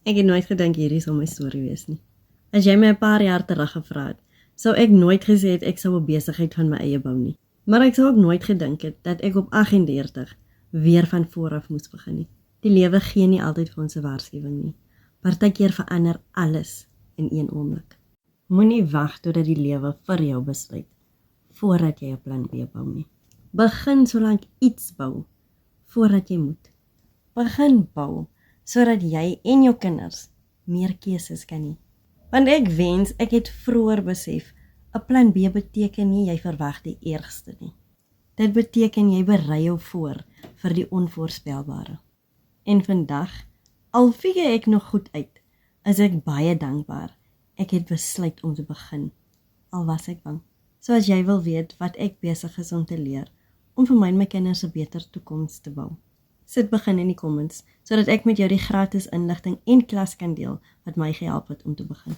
Ek het nooit gedink hierdie sou my storie wees nie. As jy my 'n paar jaar terug gevra het, sou ek nooit gesê het ek sou 'n besigheid van my eie bou nie. Maar ek sou ook nooit gedink het dat ek op 38 weer van voor af moes begin nie. Die lewe gee nie altyd vir ons 'n waarskuwing nie. Partykeer verander alles in een oomblik. Moenie wag totdat die lewe vir jou besluit voordat jy 'n plan B bou nie. Begin solank iets bou voordat jy moet. Begin bou sodat jy en jou kinders meer keuses kan hê. Want ek wens ek het vroeër besef, 'n plan B beteken nie jy verwag die ergste nie. Dit beteken jy berei jou voor vir die onvoorspelbare. En vandag, al figure ek nog goed uit, is ek baie dankbaar. Ek het besluit om te begin, al was ek bang. So as jy wil weet wat ek besig is om te leer, om vir my en my kinders 'n beter toekoms te bou, sit begin in die comments, sodat ek met jou die gratis inligting en klas kan deel wat my gehelp het om te begin.